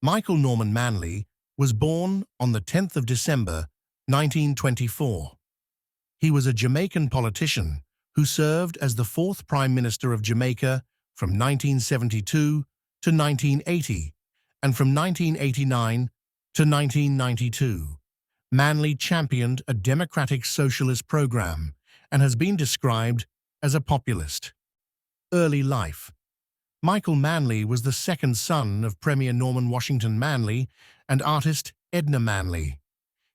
Michael Norman Manley was born on the 10th of December, 1924. He was a Jamaican politician who served as the fourth Prime Minister of Jamaica from 1972 to 1980 and from 1989 to 1992. Manley championed a democratic socialist program and has been described as a populist. Early life. Michael Manley was the second son of Premier Norman Washington Manley and artist Edna Manley.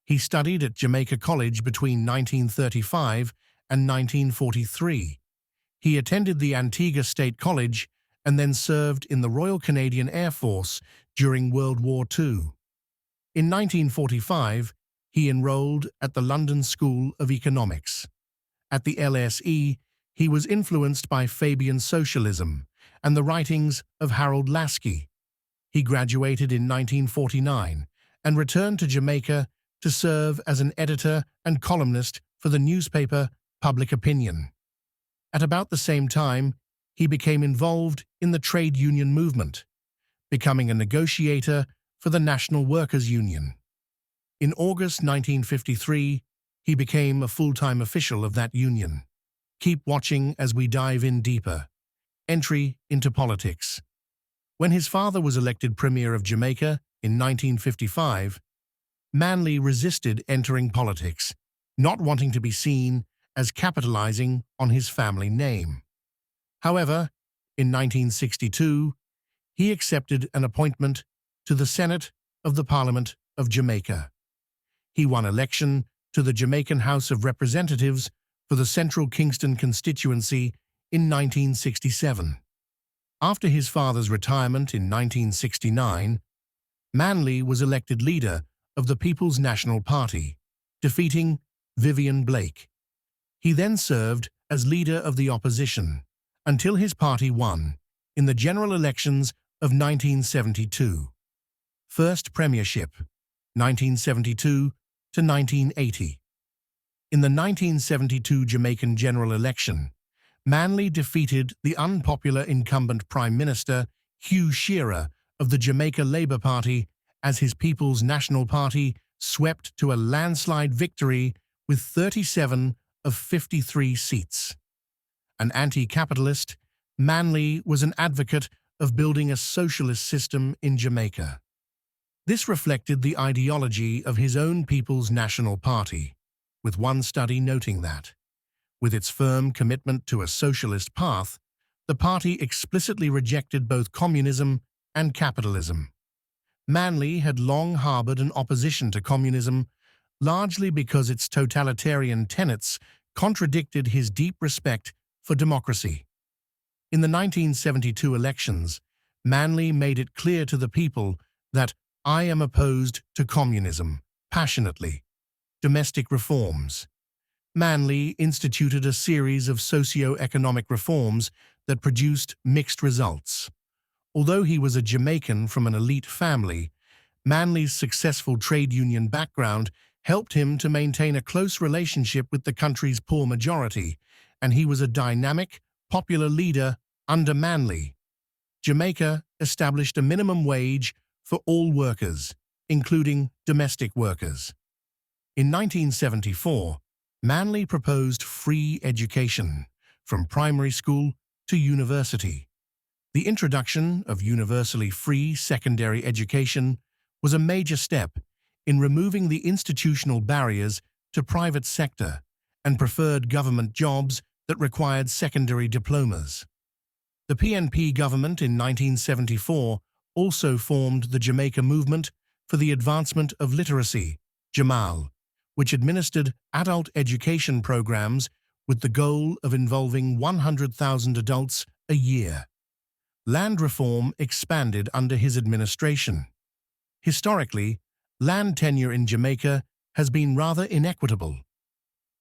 He studied at Jamaica College between 1935 and 1943. He attended the Antigua State College and then served in the Royal Canadian Air Force during World War II. In 1945, he enrolled at the London School of Economics. At the LSE, he was influenced by Fabian socialism and the writings of Harold Lasky. He graduated in 1949 and returned to Jamaica to serve as an editor and columnist for the newspaper Public Opinion. At about the same time, he became involved in the trade union movement, becoming a negotiator for the National Workers' Union. In August 1953, he became a full-time official of that union. Keep watching as we dive in deeper. Entry into politics. When his father was elected Premier of Jamaica in 1955, Manley resisted entering politics, not wanting to be seen as capitalizing on his family name. However, in 1962, he accepted an appointment to the Senate of the Parliament of Jamaica. He won election to the Jamaican House of Representatives for the Central Kingston constituency in 1967. After his father's retirement in 1969, Manley was elected leader of the People's National Party, defeating Vivian Blake. He then served as leader of the opposition until his party won in the general elections of 1972. First premiership, 1972 to 1980. In the 1972 Jamaican general election, Manley defeated the unpopular incumbent Prime Minister Hugh Shearer of the Jamaica Labour Party as his People's National Party swept to a landslide victory with 37 of 53 seats. An anti-capitalist, Manley was an advocate of building a socialist system in Jamaica. This reflected the ideology of his own People's National Party, with one study noting that, with its firm commitment to a socialist path, the party explicitly rejected both communism and capitalism. Manley had long harbored an opposition to communism, largely because its totalitarian tenets contradicted his deep respect for democracy. In the 1972 elections, Manley made it clear to the people that "I am opposed to communism, passionately." Domestic reforms. Manley instituted a series of socio-economic reforms that produced mixed results. Although he was a Jamaican from an elite family, Manley's successful trade union background helped him to maintain a close relationship with the country's poor majority, and he was a dynamic, popular leader under Manley. Jamaica established a minimum wage for all workers, including domestic workers. In 1974, Manley proposed free education, from primary school to university. The introduction of universally free secondary education was a major step in removing the institutional barriers to private sector and preferred government jobs that required secondary diplomas. The PNP government in 1974 also formed the Jamaica Movement for the Advancement of Literacy, JAMAL, which administered adult education programs with the goal of involving 100,000 adults a year. Land reform expanded under his administration. Historically, land tenure in Jamaica has been rather inequitable.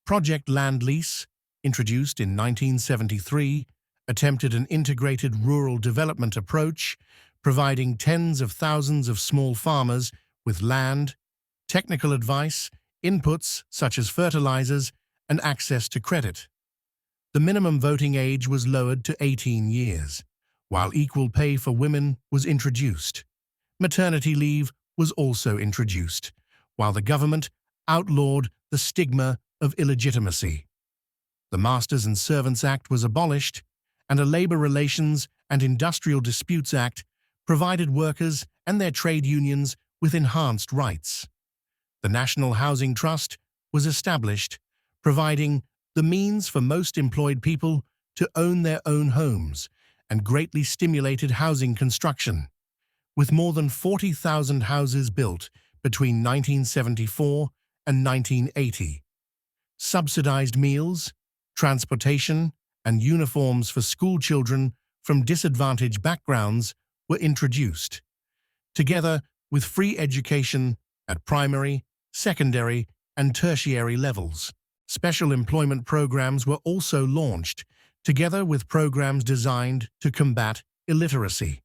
Project Land Lease, introduced in 1973, attempted an integrated rural development approach, providing tens of thousands of small farmers with land, technical advice, inputs such as fertilizers, and access to credit. The minimum voting age was lowered to 18 years, while equal pay for women was introduced. maternity leave was also introduced, while the government outlawed the stigma of illegitimacy. The Masters and Servants Act was abolished, and a Labor Relations and Industrial Disputes Act provided workers and their trade unions with enhanced rights. The National Housing Trust was established, providing the means for most employed people to own their own homes and greatly stimulated housing construction, with more than 40,000 houses built between 1974 and 1980. Subsidized meals, transportation, and uniforms for school children from disadvantaged backgrounds were introduced, together with free education at primary, secondary, and tertiary levels. Special employment programs were also launched, together with programs designed to combat illiteracy.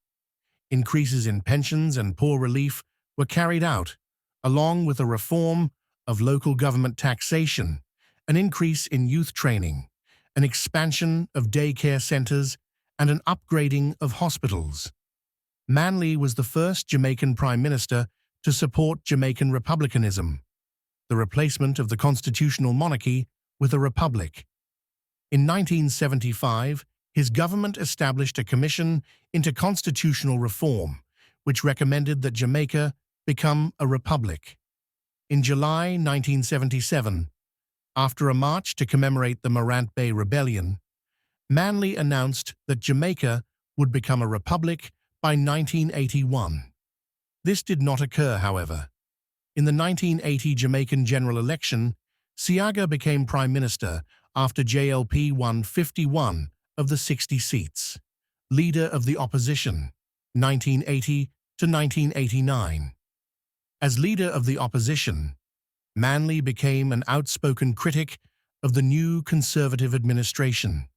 Increases in pensions and poor relief were carried out, along with a reform of local government taxation, an increase in youth training, an expansion of daycare centers, and an upgrading of hospitals. Manley was the first Jamaican Prime Minister to support Jamaican republicanism, the replacement of the constitutional monarchy with a republic. In 1975, his government established a commission into constitutional reform, which recommended that Jamaica become a republic. In July 1977, after a march to commemorate the Morant Bay Rebellion, Manley announced that Jamaica would become a republic by 1981. This did not occur, however. In the 1980 Jamaican general election, Siaga became Prime Minister after JLP won 51 of the 60 seats. Leader of the Opposition, 1980 to 1989. As Leader of the Opposition, Manley became an outspoken critic of the new Conservative administration.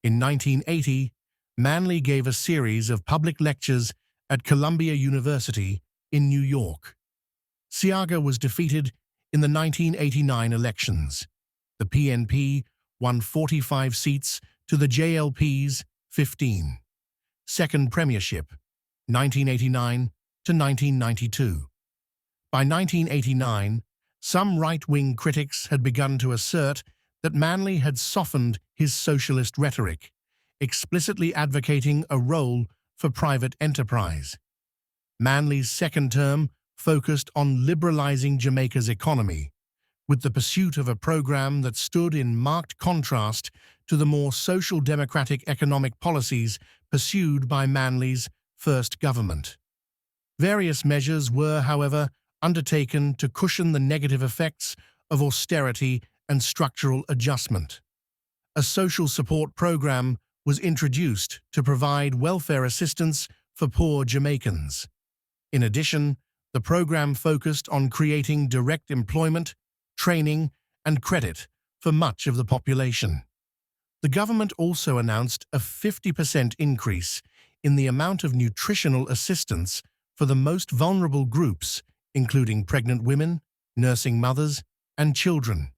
In 1980, Manley gave a series of public lectures at Columbia University in New York. Siaga was defeated in the 1989 elections. The PNP won 45 seats to the JLP's 15. Second premiership, 1989 to 1992. By 1989, some right-wing critics had begun to assert that Manley had softened his socialist rhetoric, explicitly advocating a role for private enterprise. Manley's second term focused on liberalizing Jamaica's economy, with the pursuit of a program that stood in marked contrast to the more social democratic economic policies pursued by Manley's first government. Various measures were, however, undertaken to cushion the negative effects of austerity and structural adjustment. A social support program was introduced to provide welfare assistance for poor Jamaicans. In addition, the program focused on creating direct employment, training, and credit for much of the population. The government also announced a 50% increase in the amount of nutritional assistance for the most vulnerable groups, including pregnant women, nursing mothers, and children.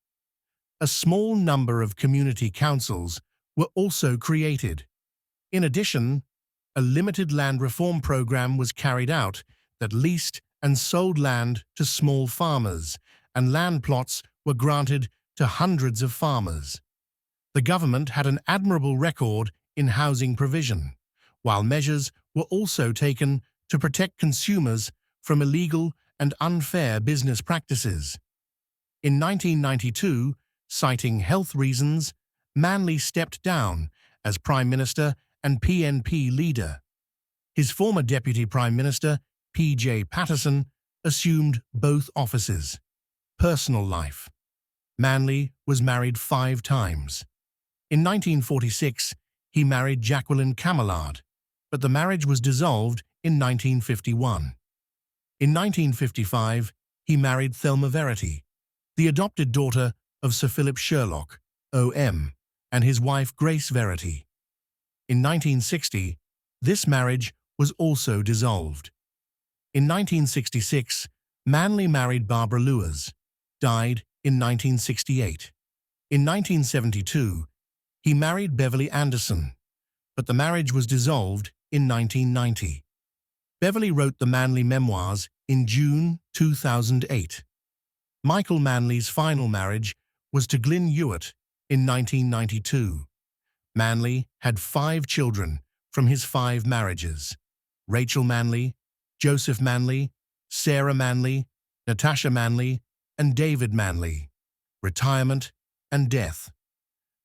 A small number of community councils were also created. In addition, a limited land reform program was carried out that leased and sold land to small farmers, and land plots were granted to hundreds of farmers. The government had an admirable record in housing provision, while measures were also taken to protect consumers from illegal and unfair business practices. In 1992, citing health reasons, Manley stepped down as Prime Minister and PNP leader. His former Deputy Prime Minister, P.J. Patterson, assumed both offices. Personal life. Manley was married 5 times. In 1946, he married Jacqueline Camillard, but the marriage was dissolved in 1951. In 1955, he married Thelma Verity, the adopted daughter of Sir Philip Sherlock, O.M., and his wife Grace Verity. In 1960, this marriage was also dissolved. In 1966, Manley married Barbara Lewis, died in 1968. In 1972, he married Beverly Anderson, but the marriage was dissolved in 1990. Beverly wrote the Manley memoirs in June 2008. Michael Manley's final marriage was to Glyn Hewitt in 1992. Manley had 5 children from his 5 marriages: Rachel Manley, Joseph Manley, Sarah Manley, Natasha Manley, and David Manley. Retirement and death.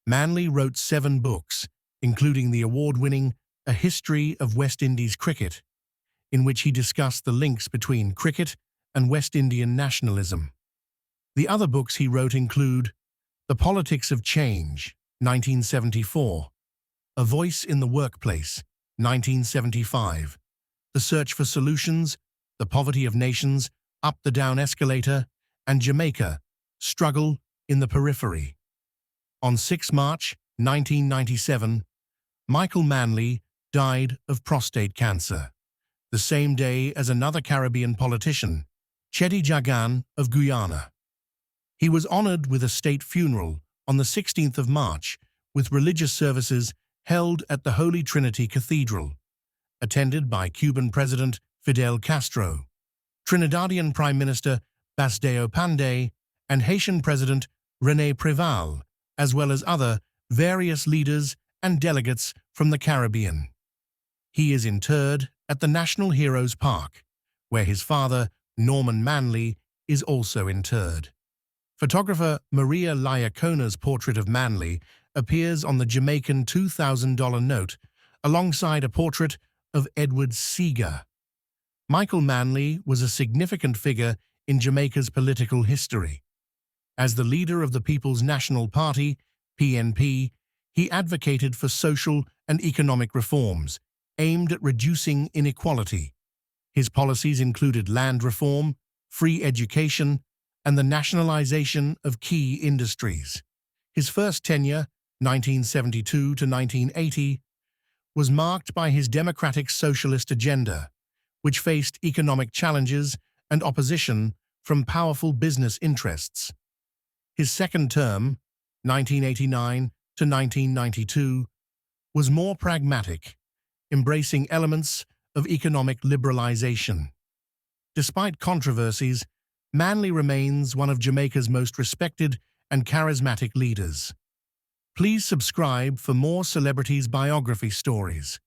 Manley wrote 7 books, including the award-winning A History of West Indies Cricket, in which he discussed the links between cricket and West Indian nationalism. The other books he wrote include The Politics of Change, 1974, A Voice in the Workplace, 1975, The Search for Solutions, The Poverty of Nations, Up the Down Escalator, and Jamaica, Struggle in the Periphery. On 6 March 1997, Michael Manley died of prostate cancer, the same day as another Caribbean politician, Chetty Jagan of Guyana. He was honored with a state funeral on the 16th of March, with religious services held at the Holy Trinity Cathedral, attended by Cuban President Fidel Castro, Trinidadian Prime Minister Basdeo Panday, and Haitian President René Préval, as well as other various leaders and delegates from the Caribbean. He is interred at the National Heroes Park, where his father, Norman Manley, is also interred. Photographer Maria Iacona's portrait of Manley appears on the Jamaican $2,000 note alongside a portrait of Edward Seager. Michael Manley was a significant figure in Jamaica's political history. As the leader of the People's National Party, PNP, he advocated for social and economic reforms aimed at reducing inequality. His policies included land reform, free education, and the nationalization of key industries. His first tenure, 1972 to 1980, was marked by his democratic socialist agenda, which faced economic challenges and opposition from powerful business interests. His second term, 1989 to 1992, was more pragmatic, embracing elements of economic liberalization. Despite controversies, Manley remains one of Jamaica's most respected and charismatic leaders. Please subscribe for more celebrities' biography stories.